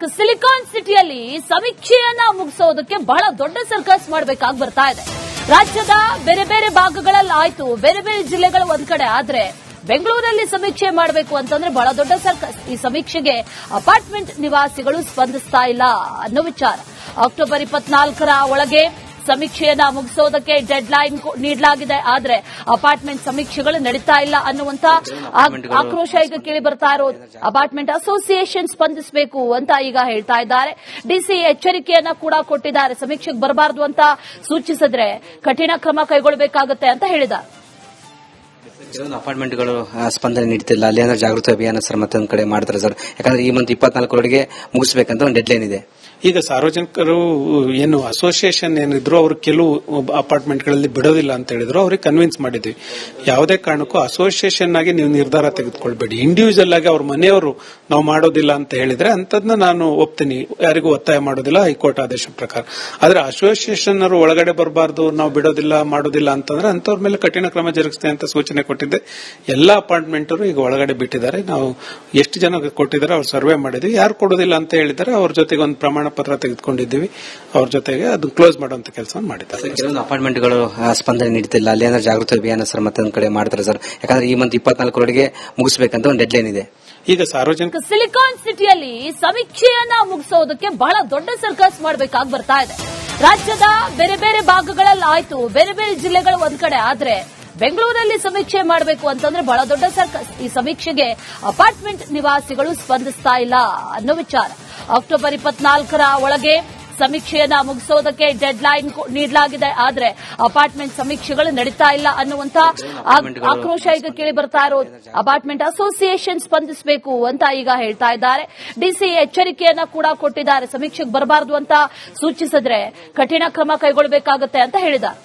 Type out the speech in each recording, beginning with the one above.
Silicon ಸಿಟಿಯಲ್ಲಿ ಸಮೀಕ್ಷೆಯನ್ನ ಮುಗಿಸೋದಕ್ಕೆ ಬಹಳ ದೊಡ್ಡ ಸರ್ಕಸ್ ಮಾಡಬೇಕಾಗಿ ಬರ್ತಾ ಇದೆ. ರಾಜ್ಯದ ಬೇರೆ ಬೇರೆ ಭಾಗಗಳಲ್ಲಿ ಆಯ್ತು, ಬೇರೆ ಬೇರೆ ಜಿಲ್ಲೆಗಳು ಒಂದ್ ಕಡೆ ಆದ್ರೆ ಬೆಂಗಳೂರಲ್ಲಿ ಸಮೀಕ್ಷೆ ಮಾಡಬೇಕು ಅಂತಂದ್ರೆ ಬಹಳ ದೊಡ್ಡ ಸರ್ಕಸ್. ಈ ಸಮೀಕ್ಷೆಗೆ ಅಪಾರ್ಟ್ಮೆಂಟ್ ನಿವಾಸಿಗಳು ಸ್ಪಂದಿಸ್ತಾ ಇಲ್ಲ ಅನ್ನೋ ವಿಚಾರ. ಅಕ್ಟೋಬರ್ 24ರ ಒಳಗೆ ಸಮೀಕ್ಷೆಯನ್ನ ಮುಗಿಸೋದಕ್ಕೆ ಡೆಡ್ ಲೈನ್ ನೀಡಲಾಗಿದೆ. ಆದ್ರೆ ಅಪಾರ್ಟ್ಮೆಂಟ್ ಸಮೀಕ್ಷೆಗಳು ನಡೀತಾ ಇಲ್ಲ ಅನ್ನುವಂತ ಆಕ್ರೋಶ ಈಗ ಕೇಳಿ ಬರ್ತಾ ಇರೋದು. ಅಪಾರ್ಟ್ಮೆಂಟ್ ಅಸೋಸಿಯೇಷನ್ ಸ್ಪಂದಿಸಬೇಕು ಅಂತ ಈಗ ಹೇಳ್ತಾ ಇದ್ದಾರೆ. ಡಿಸಿ ಎಚ್ಚರಿಕೆಯನ್ನ ಕೂಡ ಕೊಟ್ಟಿದ್ದಾರೆ. ಸಮೀಕ್ಷೆಗೆ ಬರಬಾರದು ಅಂತ ಸೂಚಿಸಿದ್ರೆ ಕಠಿಣ ಕ್ರಮ ಕೈಗೊಳ್ಳಬೇಕಾಗುತ್ತೆ ಅಂತ ಹೇಳಿದ್ದಾರೆ. ಕೆಲವೊಂದು ಅಪಾರ್ಟ್ಮೆಂಟ್ಗಳು ಸ್ಪಂದನೆ ನೀಡ್ತಿಲ್ಲ, ಅಲ್ಲಿ ಏನಾದ್ರು ಜಾಗೃತಿ ಅಭಿಯಾನ ಸರ್ ಮತ್ತೊಂದು ಕಡೆ ಮಾಡ್ತಾರೆ ಸರ್. ಯಾಕಂದ್ರೆ ಈ ಮಂತ್ 24ರೊಳಗೆ ಮುಗಿಸಬೇಕಂತ ಒಂದು ಡೆಡ್ ಲೈನ್ ಇದೆ. ಈಗ ಸಾರ್ವಜನಿಕರು ಏನು ಅಸೋಸಿಯೇಷನ್ ಏನಿದ್ರು ಅವರು ಕೆಲವು ಅಪಾರ್ಟ್ಮೆಂಟ್ಗಳಲ್ಲಿ ಬಿಡೋದಿಲ್ಲ ಅಂತ ಹೇಳಿದ್ರು, ಅವ್ರಿಗೆ ಕನ್ವಿನ್ಸ್ ಮಾಡಿದ್ವಿ. ಯಾವುದೇ ಕಾರಣಕ್ಕೂ ಅಸೋಸಿಯೇಷನ್ ಆಗಿ ನೀವು ನಿರ್ಧಾರ ತೆಗೆದುಕೊಳ್ಬೇಡಿ, ಇಂಡಿವಿಜುವಲ್ ಆಗಿ ಅವ್ರ ಮನೆಯವರು ನಾವು ಮಾಡೋದಿಲ್ಲ ಅಂತ ಹೇಳಿದ್ರೆ ಅಂತದ್ನ ನಾನು ಒಪ್ತೀನಿ, ಯಾರಿಗೂ ಒತ್ತಾಯ ಮಾಡೋದಿಲ್ಲ ಹೈಕೋರ್ಟ್ ಆದೇಶ ಪ್ರಕಾರ. ಆದ್ರೆ ಅಸೋಸಿಯೇಷನ್ ಅವರು ಒಳಗಡೆ ಬರಬಾರ್ದು, ನಾವು ಬಿಡೋದಿಲ್ಲ ಮಾಡೋದಿಲ್ಲ ಅಂತಂದ್ರೆ ಅಂತವ್ರ ಮೇಲೆ ಕಠಿಣ ಕ್ರಮ ಜರುಗಿಸ್ತೇವೆ ಅಂತ ಸೂಚನೆ ಕೊಟ್ಟಿದ್ದೆ. ಎಲ್ಲಾ ಅಪಾರ್ಟ್ಮೆಂಟ್ ಈಗ ಒಳಗಡೆ ಬಿಟ್ಟಿದ್ದಾರೆ. ನಾವು ಎಷ್ಟು ಜನ ಕೊಟ್ಟಿದ್ದಾರೆ ಅವ್ರು ಸರ್ವೆ ಮಾಡಿದ್ವಿ. ಯಾರು ಕೊಡೋದಿಲ್ಲ ಅಂತ ಹೇಳಿದ್ದಾರೆ ಅವ್ರ ಜೊತೆಗೆ ಒಂದು ಪ್ರಮಾಣ ಪತ್ರ ತೆಗೆದುಕೊಂಡಿದ್ದೀವಿ. ಅವ್ರ ಜೊತೆಗೆ ಅದನ್ನ ಕ್ಲೋಸ್ ಮಾಡುವಂತ ಕೆಲಸ ಮಾಡಿದ್ದಾರೆ. ಕೆಲವೊಂದು ಅಪಾರ್ಟ್ಮೆಂಟ್ಗಳು ಸ್ಪಂದನೆ ನೀಡ್ತಿಲ್ಲ, ಅಲ್ಲಿ ಏನಾದ್ರು ಜಾಗೃತಿ ಅಭಿಯಾನ ಸರ್ ಮತ್ತೊಂದು ಕಡೆ ಮಾಡ್ತಾರೆ ಸರ್. ಯಾಕಂದ್ರೆ ಈ ಮಂತ್ 24ರೊಳಗೆ ಮುಗಿಸಬೇಕಂತ ಒಂದು ಡೆಡ್ ಲೈನ್ ಇದೆ. ಈಗ ಸಾರ್ವಜನಿಕ ಸಿಲಿಕಾನ್ ಸಿಟಿಯಲ್ಲಿ ಸಮೀಕ್ಷೆಯನ್ನ ಮುಗಿಸೋದಕ್ಕೆ ಬಹಳ ದೊಡ್ಡ ಸರ್ಕಸ್ ಮಾಡಬೇಕಾಗಿ ಬರ್ತಾ ಇದೆ. ರಾಜ್ಯದ ಬೇರೆ ಬೇರೆ ಭಾಗಗಳಲ್ಲಿ ಆಯ್ತು, ಬೇರೆ ಬೇರೆ ಜಿಲ್ಲೆಗಳು ಒಂದ್ ಕಡೆ ಆದ್ರೆ ಬೆಂಗಳೂರಲ್ಲಿ ಸಮೀಕ್ಷೆ ಮಾಡಬೇಕು ಅಂತಂದ್ರೆ ಬಹಳ ದೊಡ್ಡ ಸರ್ಕಸ್. ಈ ಸಮೀಕ್ಷೆಗೆ ಅಪಾರ್ಟ್ಮೆಂಟ್ ನಿವಾಸಿಗಳು ಸ್ಪಂದಿಸ್ತಾ ಇಲ್ಲ ಅನ್ನೋ ವಿಚಾರ. ಅಕ್ಟೋಬರ್ 24ರ ಒಳಗೆ ಸಮೀಕ್ಷೆಯನ್ನ ಮುಗಿಸೋದಕ್ಕೆ ಡೆಡ್ ಲೈನ್ ನೀಡಲಾಗಿದೆ. ಆದ್ರೆ ಅಪಾರ್ಟ್ಮೆಂಟ್ ಸಮೀಕ್ಷೆಗಳು ನಡೀತಾ ಇಲ್ಲ ಅನ್ನುವಂತ ಆಕ್ರೋಶ ಈಗ ಕೇಳಿ ಬರ್ತಾ ಇರೋದು. ಅಪಾರ್ಟ್ಮೆಂಟ್ ಅಸೋಸಿಯೇಷನ್ ಸ್ಪಂದಿಸಬೇಕು ಅಂತ ಈಗ ಹೇಳ್ತಾ ಇದ್ದಾರೆ. ಡಿಸಿ ಎಚ್ಚರಿಕೆಯನ್ನ ಕೂಡ ಕೊಟ್ಟಿದ್ದಾರೆ. ಸಮೀಕ್ಷೆಗೆ ಬರಬಾರದು ಅಂತ ಸೂಚಿಸಿದ್ರೆ ಕಠಿಣ ಕ್ರಮ ಕೈಗೊಳ್ಳಬೇಕಾಗುತ್ತೆ ಅಂತ ಹೇಳಿದ್ದಾರೆ.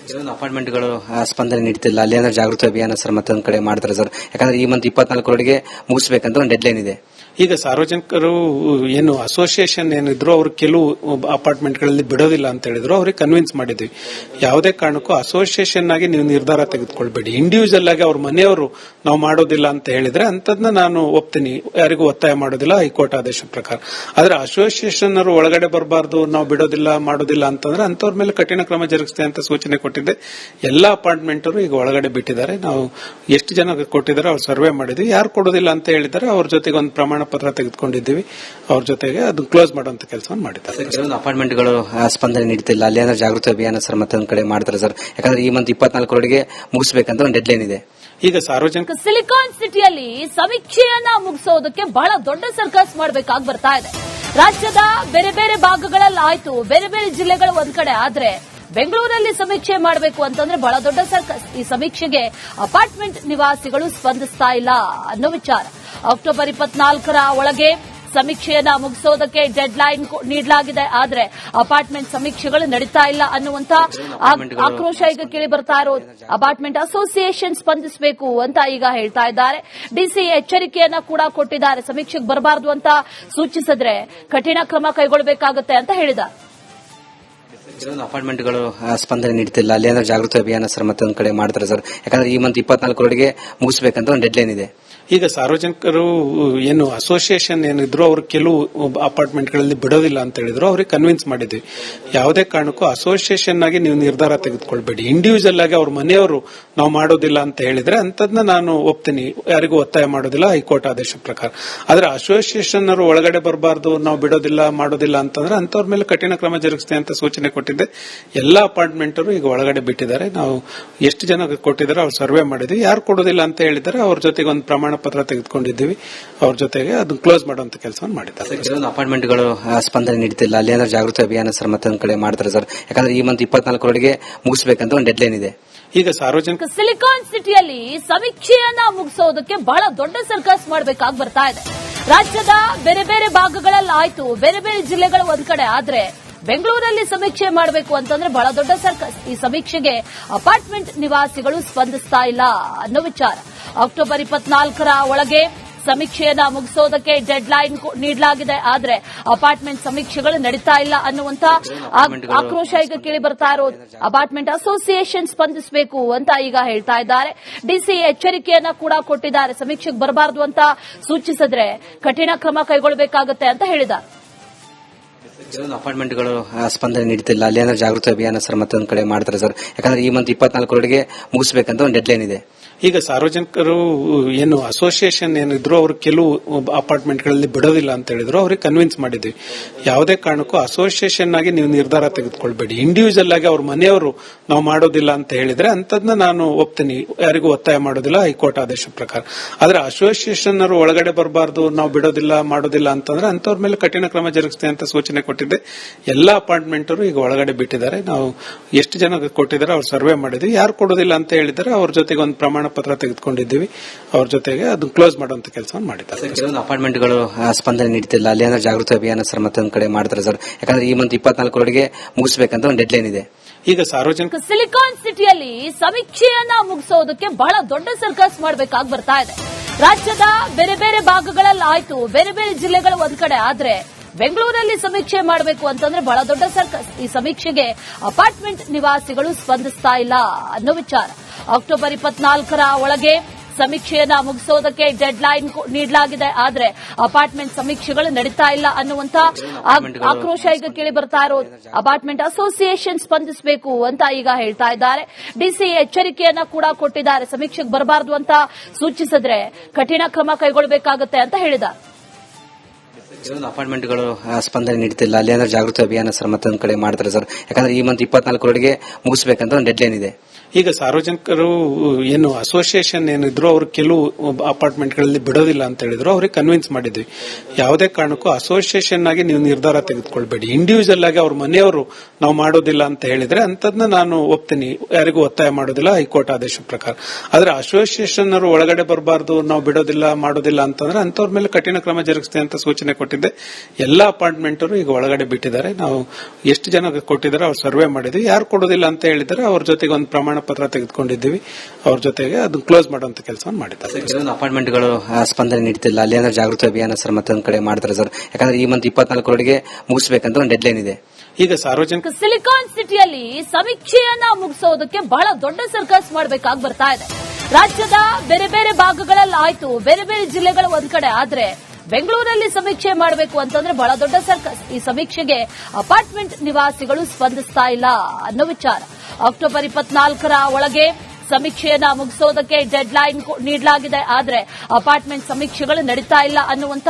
ಕೆಲವೊಂದು ಅಪಾರ್ಟ್ಮೆಂಟ್ಗಳು ಸ್ಪಂದನೆ ನೀಡ್ತಿಲ್ಲ, ಅಲ್ಲಿ ಏನಾದ್ರು ಜಾಗೃತಿ ಅಭಿಯಾನ ಸರ್ ಮತ್ತೊಂದು ಕಡೆ ಮಾಡ್ತಾರೆ ಸರ್. ಯಾಕಂದ್ರೆ ಈ ಮಂತ್ 24ರೊಳಗೆ ಮುಗಿಸಬೇಕಂತ ಒಂದು ಡೆಡ್ ಲೈನ್ ಇದೆ. ಈಗ ಸಾರ್ವಜನಿಕರು ಏನು ಅಸೋಸಿಯೇಷನ್ ಏನಿದ್ರು ಅವರು ಕೆಲವು ಅಪಾರ್ಟ್ಮೆಂಟ್ಗಳಲ್ಲಿ ಬಿಡೋದಿಲ್ಲ ಅಂತ ಹೇಳಿದ್ರು, ಅವ್ರಿಗೆ ಕನ್ವಿನ್ಸ್ ಮಾಡಿದ್ವಿ. ಯಾವುದೇ ಕಾರಣಕ್ಕೂ ಅಸೋಸಿಯೇಷನ್ ಆಗಿ ನೀವು ನಿರ್ಧಾರ ತೆಗೆದುಕೊಳ್ಬೇಡಿ, ಇಂಡಿವಿಜುವಲ್ ಆಗಿ ಅವ್ರ ಮನೆಯವರು ನಾವು ಮಾಡೋದಿಲ್ಲ ಅಂತ ಹೇಳಿದ್ರೆ ಅಂತದ್ನ ನಾನು ಒಪ್ತೀನಿ, ಯಾರಿಗೂ ಒತ್ತಾಯ ಮಾಡೋದಿಲ್ಲ ಹೈಕೋರ್ಟ್ ಆದೇಶ ಪ್ರಕಾರ. ಆದ್ರೆ ಅಸೋಸಿಯೇಷನ್ ಅವರು ಒಳಗಡೆ ಬರಬಾರ್ದು, ನಾವು ಬಿಡೋದಿಲ್ಲ ಮಾಡೋದಿಲ್ಲ ಅಂತಂದ್ರೆ ಅಂತವ್ರ ಮೇಲೆ ಕಠಿಣ ಕ್ರಮ ಜರುಗಿಸ್ತೇವೆ ಅಂತ ಸೂಚನೆ ಕೊಟ್ಟಿದ್ದೆ. ಎಲ್ಲಾ ಅಪಾರ್ಟ್ಮೆಂಟ್ ಈಗ ಒಳಗಡೆ ಬಿಟ್ಟಿದ್ದಾರೆ. ನಾವು ಎಷ್ಟು ಜನ ಕೊಟ್ಟಿದ್ದಾರೆ ಅವ್ರು ಸರ್ವೆ ಮಾಡಿದ್ವಿ. ಯಾರು ಕೊಡೋದಿಲ್ಲ ಅಂತ ಹೇಳಿದ್ದಾರೆ ಅವ್ರ ಜೊತೆಗೆ ಒಂದು ಪ್ರಮಾಣ ಪತ್ರ ತೆಗೆದುಕೊಂಡಿದ್ದೀವಿ. ಅವ್ರ ಜೊತೆಗೆ ಅದನ್ನ ಕ್ಲೋಸ್ ಮಾಡುವಂತ ಕೆಲಸ ಮಾಡಿದ್ದಾರೆ. ಕೆಲವೊಂದು ಅಪಾರ್ಟ್ಮೆಂಟ್ಗಳು ಸ್ಪಂದನೆ ನೀಡ್ತಿಲ್ಲ, ಅಲ್ಲಿ ಏನಾದ್ರು ಜಾಗೃತಿ ಅಭಿಯಾನ ಸರ್ ಮತ್ತೊಂದು ಕಡೆ ಮಾಡ್ತಾರೆ ಸರ್. ಯಾಕಂದ್ರೆ ಈ ಮಂತ್ 24ರೊಳಗೆ ಮುಗಿಸಬೇಕಂತ ಒಂದು ಡೆಡ್ ಲೈನ್ ಇದೆ. ಈಗ ಸಾರ್ವಜನಿಕ ಸಿಲಿಕಾನ್ ಸಿಟಿಯಲ್ಲಿ ಸಮೀಕ್ಷೆಯನ್ನ ಮುಗಿಸೋದಕ್ಕೆ ಬಹಳ ದೊಡ್ಡ ಸರ್ಕಸ್ ಮಾಡಬೇಕಾಗಿ ಬರ್ತಾ ಇದೆ. ರಾಜ್ಯದ ಬೇರೆ ಬೇರೆ ಭಾಗಗಳಲ್ಲಿ ಆಯ್ತು, ಬೇರೆ ಬೇರೆ ಜಿಲ್ಲೆಗಳು ಒಂದ್ ಕಡೆ ಆದ್ರೆ ಬೆಂಗಳೂರಲ್ಲಿ ಸಮೀಕ್ಷೆ ಮಾಡಬೇಕು ಅಂತಂದ್ರೆ ಬಹಳ ದೊಡ್ಡ ಸರ್ಕಸ್. ಈ ಸಮೀಕ್ಷೆಗೆ ಅಪಾರ್ಟ್ಮೆಂಟ್ ನಿವಾಸಿಗಳು ಸ್ಪಂದಿಸ್ತಾ ಇಲ್ಲ ಅನ್ನೋ ವಿಚಾರ. ಅಕ್ಟೋಬರ್ 24ರ ಒಳಗೆ ಸಮೀಕ್ಷೆಯನ್ನ ಮುಗಿಸೋದಕ್ಕೆ ಡೆಡ್ ಲೈನ್ ನೀಡಲಾಗಿದೆ. ಆದ್ರೆ ಅಪಾರ್ಟ್ಮೆಂಟ್ ಸಮೀಕ್ಷೆಗಳು ನಡೀತಾ ಇಲ್ಲ ಅನ್ನುವಂತ ಆಕ್ರೋಶ ಈಗ ಕೇಳಿ ಬರ್ತಾ ಇರೋದು. ಅಪಾರ್ಟ್ಮೆಂಟ್ ಅಸೋಸಿಯೇಷನ್ ಸ್ಪಂದಿಸಬೇಕು ಅಂತ ಈಗ ಹೇಳ್ತಾ ಇದ್ದಾರೆ. ಡಿಸಿ ಎಚ್ಚರಿಕೆಯನ್ನ ಕೂಡ ಕೊಟ್ಟಿದ್ದಾರೆ. ಸಮೀಕ್ಷೆಗೆ ಬರಬಾರದು ಅಂತ ಸೂಚಿಸಿದ್ರೆ ಕಠಿಣ ಕ್ರಮ ಕೈಗೊಳ್ಳಬೇಕಾಗುತ್ತೆ ಅಂತ ಹೇಳಿದ್ದಾರೆ. ಕೆಲವೊಂದು ಅಪಾರ್ಟ್ಮೆಂಟ್ಗಳು ಸ್ಪಂದನೆ ನೀಡ್ತಿಲ್ಲ, ಅಲ್ಲಿ ಏನಾದ್ರು ಜಾಗೃತಿ ಅಭಿಯಾನ ಸರ್ ಮತ್ತೊಂದು ಕಡೆ ಮಾಡ್ತಾರೆ ಸರ್. ಯಾಕಂದ್ರೆ ಈ ಮಂತ್ 24ರೊಳಗೆ ಮುಗಿಸಬೇಕಂತ ಒಂದು ಡೆಡ್ ಲೈನ್ ಇದೆ. ಈಗ ಸಾರ್ವಜನಿಕರು ಏನು ಅಸೋಸಿಯೇಷನ್ ಏನಿದ್ರು ಅವರು ಕೆಲವು ಅಪಾರ್ಟ್ಮೆಂಟ್ಗಳಲ್ಲಿ ಬಿಡೋದಿಲ್ಲ ಅಂತ ಹೇಳಿದ್ರು, ಅವ್ರಿಗೆ ಕನ್ವಿನ್ಸ್ ಮಾಡಿದ್ವಿ. ಯಾವುದೇ ಕಾರಣಕ್ಕೂ ಅಸೋಸಿಯೇಷನ್ ಆಗಿ ನೀವು ನಿರ್ಧಾರ ತೆಗೆದುಕೊಳ್ಬೇಡಿ, ಇಂಡಿವಿಜುವಲ್ ಆಗಿ ಅವ್ರ ಮನೆಯವರು ನಾವು ಮಾಡೋದಿಲ್ಲ ಅಂತ ಹೇಳಿದ್ರೆ ಅಂತದ್ನ ನಾನು ಒಪ್ತೀನಿ, ಯಾರಿಗೂ ಒತ್ತಾಯ ಮಾಡೋದಿಲ್ಲ ಹೈಕೋರ್ಟ್ ಆದೇಶ ಪ್ರಕಾರ. ಆದ್ರೆ ಅಸೋಸಿಯೇಷನ್ ಅವರು ಒಳಗಡೆ ಬರಬಾರ್ದು, ನಾವು ಬಿಡೋದಿಲ್ಲ ಮಾಡೋದಿಲ್ಲ ಅಂತಂದ್ರೆ ಅಂತವ್ರ ಮೇಲೆ ಕಠಿಣ ಕ್ರಮ ಜರುಗಿಸ್ತೇವೆ ಅಂತ ಸೂಚನೆ ಕೊಟ್ಟಿದ್ದೆ. ಎಲ್ಲಾ ಅಪಾರ್ಟ್ಮೆಂಟ್ ಈಗ ಒಳಗಡೆ ಬಿಟ್ಟಿದ್ದಾರೆ. ನಾವು ಎಷ್ಟು ಜನ ಕೊಟ್ಟಿದ್ದಾರೆ ಅವ್ರು ಸರ್ವೆ ಮಾಡಿದ್ವಿ. ಯಾರು ಕೊಡೋದಿಲ್ಲ ಅಂತ ಹೇಳಿದ್ದಾರೆ ಅವ್ರ ಜೊತೆಗೆ ಒಂದು ಪ್ರಮಾಣ ಪತ್ರ ತೆಗೆದುಕೊಂಡಿದ್ದೀವಿ. ಅವ್ರ ಜೊತೆಗೆ ಅದನ್ನ ಕ್ಲೋಸ್ ಮಾಡುವಂತ ಕೆಲಸ ಮಾಡಿದ್ದಾರೆ. ಕೆಲವೊಂದು ಅಪಾರ್ಟ್ಮೆಂಟ್ಗಳು ಸ್ಪಂದನೆ ನೀಡ್ತಿಲ್ಲ, ಅಲ್ಲಿ ಏನಾದ್ರು ಜಾಗೃತಿ ಅಭಿಯಾನ ಸರ್ ಮತ್ತೊಂದು ಕಡೆ ಮಾಡ್ತಾರೆ ಸರ್. ಯಾಕಂದ್ರೆ ಈ ಮಂತ್ 24ರೊಳಗೆ ಮುಗಿಸಬೇಕಂತ ಒಂದು ಡೆಡ್ ಲೈನ್ ಇದೆ. ಈಗ ಸಾರ್ವಜನಿಕ ಸಿಲಿಕಾನ್ ಸಿಟಿಯಲ್ಲಿ ಸಮೀಕ್ಷೆಯನ್ನ ಮುಗಿಸೋದಕ್ಕೆ ಬಹಳ ದೊಡ್ಡ ಸರ್ಕಸ್ ಮಾಡಬೇಕಾಗಿ ಬರ್ತಾ ಇದೆ. ರಾಜ್ಯದ ಬೇರೆ ಬೇರೆ ಭಾಗಗಳಲ್ಲಿ ಆಯ್ತು, ಬೇರೆ ಬೇರೆ ಜಿಲ್ಲೆಗಳು ಒಂದ್ ಕಡೆ ಆದ್ರೆ ಬೆಂಗಳೂರಲ್ಲಿ ಸಮೀಕ್ಷೆ ಮಾಡಬೇಕು ಅಂತಂದ್ರೆ ಬಹಳ ದೊಡ್ಡ ಸರ್ಕಸ್. ಈ ಸಮೀಕ್ಷೆಗೆ ಅಪಾರ್ಟ್ಮೆಂಟ್ ನಿವಾಸಿಗಳು ಸ್ಪಂದಿಸ್ತಾ ಇಲ್ಲ ಅನ್ನೋ ವಿಚಾರ. ಅಕ್ಟೋಬರ್ 24ರ ಒಳಗೆ ಸಮೀಕ್ಷೆಯನ್ನ ಮುಗಿಸೋದಕ್ಕೆ ಡೆಡ್ ಲೈನ್ ನೀಡಲಾಗಿದೆ. ಆದ್ರೆ ಅಪಾರ್ಟ್ಮೆಂಟ್ ಸಮೀಕ್ಷೆಗಳು ನಡೀತಾ ಇಲ್ಲ ಅನ್ನುವಂತ ಆಕ್ರೋಶ ಈಗ ಕೇಳಿ ಬರ್ತಾ ಇರೋದು. ಅಪಾರ್ಟ್ಮೆಂಟ್ ಅಸೋಸಿಯೇಷನ್ ಸ್ಪಂದಿಸಬೇಕು ಅಂತ ಈಗ ಹೇಳ್ತಾ ಇದ್ದಾರೆ. ಡಿಸಿ ಎಚ್ಚರಿಕೆಯನ್ನ ಕೂಡ ಕೊಟ್ಟಿದ್ದಾರೆ. ಸಮೀಕ್ಷೆಗೆ ಬರಬಾರದು ಅಂತ ಸೂಚಿಸಿದ್ರೆ ಕಠಿಣ ಕ್ರಮ ಕೈಗೊಳ್ಳಬೇಕಾಗುತ್ತೆ ಅಂತ ಹೇಳಿದ್ದಾರೆ. ಕೆಲವೊಂದು ಅಪಾರ್ಟ್ಮೆಂಟ್ಗಳು ಸ್ಪಂದನೆ ನೀಡ್ತಿಲ್ಲ, ಅಲ್ಲಿ ಏನಾದ್ರು ಜಾಗೃತಿ ಅಭಿಯಾನ ಸರ್ ಮತ್ತೊಂದು ಕಡೆ ಮಾಡ್ತಾರೆ ಸರ್. ಯಾಕಂದ್ರೆ ಈ ಮಂತ್ 24 ಮುಗಿಸಬೇಕಂತ ಒಂದು ಡೆಡ್ ಲೈನ್ ಇದೆ. ಈಗ ಸಾರ್ವಜನಿಕರು ಏನು ಅಸೋಸಿಯೇಷನ್ ಏನಿದ್ರು ಅವರು ಕೆಲವು ಅಪಾರ್ಟ್ಮೆಂಟ್ಗಳಲ್ಲಿ ಬಿಡೋದಿಲ್ಲ ಅಂತ ಹೇಳಿದ್ರು, ಅವ್ರಿಗೆ ಕನ್ವಿನ್ಸ್ ಮಾಡಿದ್ವಿ. ಯಾವುದೇ ಕಾರಣಕ್ಕೂ ಅಸೋಸಿಯೇಷನ್ ಆಗಿ ನೀವು ನಿರ್ಧಾರ ತೆಗೆದುಕೊಳ್ಬೇಡಿ, ಇಂಡಿವಿಜುವಲ್ ಆಗಿ ಅವ್ರ ಮನೆಯವರು ನಾವು ಮಾಡೋದಿಲ್ಲ ಅಂತ ಹೇಳಿದ್ರೆ ಅಂತದ್ನ ನಾನು ಒಪ್ತೀನಿ, ಯಾರಿಗೂ ಒತ್ತಾಯ ಮಾಡೋದಿಲ್ಲ ಹೈಕೋರ್ಟ್ ಆದೇಶ ಪ್ರಕಾರ. ಆದ್ರೆ ಅಸೋಸಿಯೇಷನ್ ಅವರು ಒಳಗಡೆ ಬರಬಾರ್ದು, ನಾವು ಬಿಡೋದಿಲ್ಲ ಮಾಡೋದಿಲ್ಲ ಅಂತಂದ್ರೆ ಅಂತವ್ರ ಮೇಲೆ ಕಠಿಣ ಕ್ರಮ ಜರುಗಿಸ್ತೇವೆ ಅಂತ ಸೂಚನೆ ಕೊಟ್ಟಿದ್ದೆ. ಎಲ್ಲಾ ಅಪಾರ್ಟ್ಮೆಂಟ್ ಈಗ ಒಳಗಡೆ ಬಿಟ್ಟಿದ್ದಾರೆ. ನಾವು ಎಷ್ಟು ಜನ ಕೊಟ್ಟಿದ್ದಾರೆ ಅವ್ರು ಸರ್ವೆ ಮಾಡಿದ್ವಿ. ಯಾರು ಕೊಡೋದಿಲ್ಲ ಅಂತ ಹೇಳಿದ್ದಾರೆ ಅವ್ರ ಜೊತೆಗೆ ಒಂದು ಪ್ರಮಾಣ ಪತ್ರ ತೆಗೆದುಕೊಂಡಿದ್ದೀವಿ. ಅವ್ರ ಜೊತೆಗೆ ಅದನ್ನ ಕ್ಲೋಸ್ ಮಾಡುವಂತ ಕೆಲಸ ಮಾಡಿದ್ದಾರೆ. ಕೆಲವೊಂದು ಅಪಾರ್ಟ್ಮೆಂಟ್ಗಳು ಸ್ಪಂದನೆ ನೀಡ್ತಿಲ್ಲ, ಅಲ್ಲಿ ಏನಾದ್ರು ಜಾಗೃತಿ ಅಭಿಯಾನ ಸರ್ ಮತ್ತೊಂದು ಕಡೆ ಮಾಡ್ತಾರೆ ಸರ್. ಯಾಕಂದ್ರೆ ಈ ಮಂತ್ 24 ಮುಗಿಸಬೇಕಂತ ಒಂದು ಡೆಡ್ ಲೈನ್ ಇದೆ. ಈಗ ಸಾರ್ವಜನಿಕ ಸಿಲಿಕಾನ್ ಸಿಟಿಯಲ್ಲಿ ಸಮೀಕ್ಷೆಯನ್ನ ಮುಗಿಸೋದಕ್ಕೆ ಬಹಳ ದೊಡ್ಡ ಸರ್ಕಸ್ ಮಾಡಬೇಕಾಗಿ ಬರ್ತಾ ಇದೆ. ರಾಜ್ಯದ ಬೇರೆ ಬೇರೆ ಭಾಗಗಳಲ್ಲಿ ಆಯ್ತು, ಬೇರೆ ಬೇರೆ ಜಿಲ್ಲೆಗಳು ಒಂದ್ ಕಡೆ ಆದ್ರೆ ಬೆಂಗಳೂರಲ್ಲಿ ಸಮೀಕ್ಷೆ ಮಾಡಬೇಕು ಅಂತಂದ್ರೆ ಬಹಳ ದೊಡ್ಡ ಸರ್ಕಸ್. ಈ ಸಮೀಕ್ಷೆಗೆ ಅಪಾರ್ಟ್ಮೆಂಟ್ ನಿವಾಸಿಗಳು ಸ್ಪಂದಿಸ್ತಾ ಇಲ್ಲ ಅನ್ನೋ ವಿಚಾರ. ಅಕ್ಟೋಬರ್ 24 ಒಳಗೆ ಸಮೀಕ್ಷೆಯನ್ನ ಮುಗಿಸೋದಕ್ಕೆ ಡೆಡ್ ಲೈನ್ ನೀಡಲಾಗಿದೆ. ಆದ್ರೆ ಅಪಾರ್ಟ್ಮೆಂಟ್ ಸಮೀಕ್ಷೆಗಳು ನಡೀತಾ ಇಲ್ಲ ಅನ್ನುವಂತ ಆಕ್ರೋಶ ಈಗ ಕೇಳಿ ಬರ್ತಾ ಇರೋದು. ಅಪಾರ್ಟ್ಮೆಂಟ್ ಅಸೋಸಿಯೇಷನ್ ಸ್ಪಂದಿಸಬೇಕು ಅಂತ ಈಗ ಹೇಳ್ತಾ ಇದ್ದಾರೆ. ಡಿಸಿ ಎಚ್ಚರಿಕೆಯನ್ನ ಕೂಡ ಕೊಟ್ಟಿದ್ದಾರೆ. ಸಮೀಕ್ಷೆಗೆ ಬರಬಾರದು ಅಂತ ಸೂಚಿಸಿದ್ರೆ ಕಠಿಣ ಕ್ರಮ ಕೈಗೊಳ್ಳಬೇಕಾಗುತ್ತೆ ಅಂತ ಹೇಳಿದ್ದಾರೆ. ಕೆಲವೊಂದು ಅಪಾರ್ಟ್ಮೆಂಟ್ಗಳು ಸ್ಪಂದನೆ ನೀಡ್ತಿಲ್ಲ, ಅಲ್ಲಿ ಏನಾದ್ರು ಜಾಗೃತಿ ಅಭಿಯಾನ ಸರ್ ಮತ್ತೊಂದು ಕಡೆ ಮಾಡ್ತಾರೆ ಸರ್. ಯಾಕಂದ್ರೆ ಈ ಮಂತ್ 24 ಮುಗಿಸಬೇಕಂತ ಒಂದು ಡೆಡ್ ಲೈನ್ ಇದೆ. ಈಗ ಸಾರ್ವಜನಿಕರು ಏನು ಅಸೋಸಿಯೇಷನ್ ಏನಿದ್ರು ಅವರು ಕೆಲವು ಅಪಾರ್ಟ್ಮೆಂಟ್ಗಳಲ್ಲಿ ಬಿಡೋದಿಲ್ಲ ಅಂತ ಹೇಳಿದ್ರು, ಅವ್ರಿಗೆ ಕನ್ವಿನ್ಸ್ ಮಾಡಿದ್ವಿ. ಯಾವುದೇ ಕಾರಣಕ್ಕೂ ಅಸೋಸಿಯೇಷನ್ ಆಗಿ ನೀವು ನಿರ್ಧಾರ ತೆಗೆದುಕೊಳ್ಬೇಡಿ, ಇಂಡಿವಿಜುವಲ್ ಆಗಿ ಅವ್ರ ಮನೆಯವರು ನಾವು ಮಾಡೋದಿಲ್ಲ ಅಂತ ಹೇಳಿದ್ರೆ ಅಂತದ್ನ ನಾನು ಒಪ್ತೀನಿ, ಯಾರಿಗೂ ಒತ್ತಾಯ ಮಾಡೋದಿಲ್ಲ ಹೈಕೋರ್ಟ್ ಆದೇಶ ಪ್ರಕಾರ. ಆದ್ರೆ ಅಸೋಸಿಯೇಷನ್ ಅವರು ಒಳಗಡೆ ಬರಬಾರ್ದು, ನಾವು ಬಿಡೋದಿಲ್ಲ ಮಾಡೋದಿಲ್ಲ ಅಂತಂದ್ರೆ ಅಂತವ್ರ ಮೇಲೆ ಕಠಿಣ ಕ್ರಮ ಜರುಗಿಸ್ತೇವೆ ಅಂತ ಸೂಚನೆ ಕೊಟ್ಟಿದ್ದೆ. ಎಲ್ಲಾ ಅಪಾರ್ಟ್ಮೆಂಟ್ ಈಗ ಒಳಗಡೆ ಬಿಟ್ಟಿದ್ದಾರೆ. ನಾವು ಎಷ್ಟು ಜನ ಕೊಟ್ಟಿದ್ದಾರೆ ಅವ್ರು ಸರ್ವೆ ಮಾಡಿದ್ವಿ. ಯಾರು ಕೊಡೋದಿಲ್ಲ ಅಂತ ಹೇಳಿದ್ದಾರೆ ಅವ್ರ ಜೊತೆಗೆ ಒಂದು ಪ್ರಮಾಣ ಪತ್ರ ತೆಗೆದುಕೊಂಡಿದ್ದೀವಿ. ಅವ್ರ ಜೊತೆಗೆ ಅದನ್ನ ಕ್ಲೋಸ್ ಮಾಡುವಂತ ಕೆಲಸ ಮಾಡಿದ್ದಾರೆ. ಕೆಲವೊಂದು ಅಪಾರ್ಟ್ಮೆಂಟ್ಗಳು ಸ್ಪಂದನೆ ನೀಡ್ತಿಲ್ಲ, ಅಲ್ಲಿ ಏನಾದ್ರು ಜಾಗೃತಿ ಅಭಿಯಾನ ಸರ್ ಮತ್ತೊಂದು ಕಡೆ ಮಾಡ್ತಾರೆ ಸರ್. ಯಾಕಂದ್ರೆ ಈ ಮಂತ್ 24 ಮುಗಿಸಬೇಕಂತ ಒಂದು ಡೆಡ್ ಲೈನ್ ಇದೆ. ಈಗ ಸಾರ್ವಜನಿಕ ಸಿಲಿಕಾನ್ ಸಿಟಿಯಲ್ಲಿ ಸಮೀಕ್ಷೆಯನ್ನ ಮುಗಿಸೋದಕ್ಕೆ ಬಹಳ ದೊಡ್ಡ ಸರ್ಕಸ್ ಮಾಡಬೇಕಾಗಿ ಬರ್ತಾ ಇದೆ. ರಾಜ್ಯದ ಬೇರೆ ಬೇರೆ ಭಾಗಗಳಲ್ಲಿ ಆಯ್ತು, ಬೇರೆ ಬೇರೆ ಜಿಲ್ಲೆಗಳು ಒಂದ್ ಕಡೆ ಆದ್ರೆ ಬೆಂಗಳೂರಲ್ಲಿ ಸಮೀಕ್ಷೆ ಮಾಡಬೇಕು ಅಂತಂದ್ರೆ ಬಹಳ ದೊಡ್ಡ ಸರ್ಕಸ್. ಈ ಸಮೀಕ್ಷೆಗೆ ಅಪಾರ್ಟ್ಮೆಂಟ್ ನಿವಾಸಿಗಳು ಸ್ಪಂದಿಸ್ತಾ ಇಲ್ಲ ಅನ್ನೋ ವಿಚಾರ. ಅಕ್ಟೋಬರ್ 24 ಒಳಗೆ ಸಮೀಕ್ಷೆಯನ್ನ ಮುಗಿಸೋದಕ್ಕೆ ಡೆಡ್ ಲೈನ್ ನೀಡಲಾಗಿದೆ. ಆದ್ರೆ ಅಪಾರ್ಟ್ಮೆಂಟ್ ಸಮೀಕ್ಷೆಗಳು ನಡೀತಾ ಇಲ್ಲ ಅನ್ನುವಂತ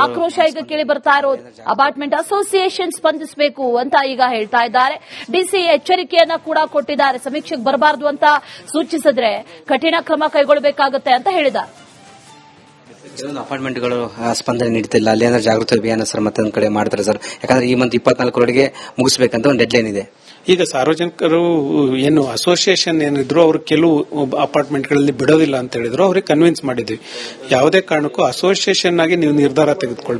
ಆಕ್ರೋಶ ಈಗ ಕೇಳಿ ಬರ್ತಾ ಇರೋದು. ಅಪಾರ್ಟ್ಮೆಂಟ್ ಅಸೋಸಿಯೇಷನ್ ಸ್ಪಂದಿಸಬೇಕು ಅಂತ ಈಗ ಹೇಳ್ತಾ ಇದ್ದಾರೆ. ಡಿಸಿ ಎಚ್ಚರಿಕೆಯನ್ನ ಕೂಡ ಕೊಟ್ಟಿದ್ದಾರೆ. ಸಮೀಕ್ಷೆಗೆ ಬರಬಾರದು ಅಂತ ಸೂಚಿಸಿದ್ರೆ ಕಠಿಣ ಕ್ರಮ ಕೈಗೊಳ್ಳಬೇಕಾಗುತ್ತೆ ಅಂತ ಹೇಳಿದ್ದಾರೆ. ಕೆಲವೊಂದು ಅಪಾರ್ಟ್ಮೆಂಟ್ಗಳು ಸ್ಪಂದನೆ ನೀಡ್ತಿಲ್ಲ, ಅಲ್ಲಿ ಏನಾದ್ರು ಜಾಗೃತಿ ಅಭಿಯಾನ ಸರ್ ಮತ್ತೊಂದು ಕಡೆ ಮಾಡ್ತಾರೆ ಸರ್. ಯಾಕಂದ್ರೆ ಈ ಮಂತ್ 24 ಮುಗಿಸಬೇಕಂತ ಒಂದು ಡೆಡ್ ಲೈನ್ ಇದೆ. ಈಗ ಸಾರ್ವಜನಿಕರು ಏನು ಅಸೋಸಿಯೇಷನ್ ಏನಿದ್ರು ಅವರು ಕೆಲವು ಅಪಾರ್ಟ್ಮೆಂಟ್ಗಳಲ್ಲಿ ಬಿಡೋದಿಲ್ಲ ಅಂತ ಹೇಳಿದ್ರು, ಅವ್ರಿಗೆ ಕನ್ವಿನ್ಸ್ ಮಾಡಿದ್ವಿ. ಯಾವುದೇ ಕಾರಣಕ್ಕೂ ಅಸೋಸಿಯೇಷನ್ ಆಗಿ ನೀವು ನಿರ್ಧಾರ ತೆಗೆದುಕೊಳ್ಬೇಡಿ,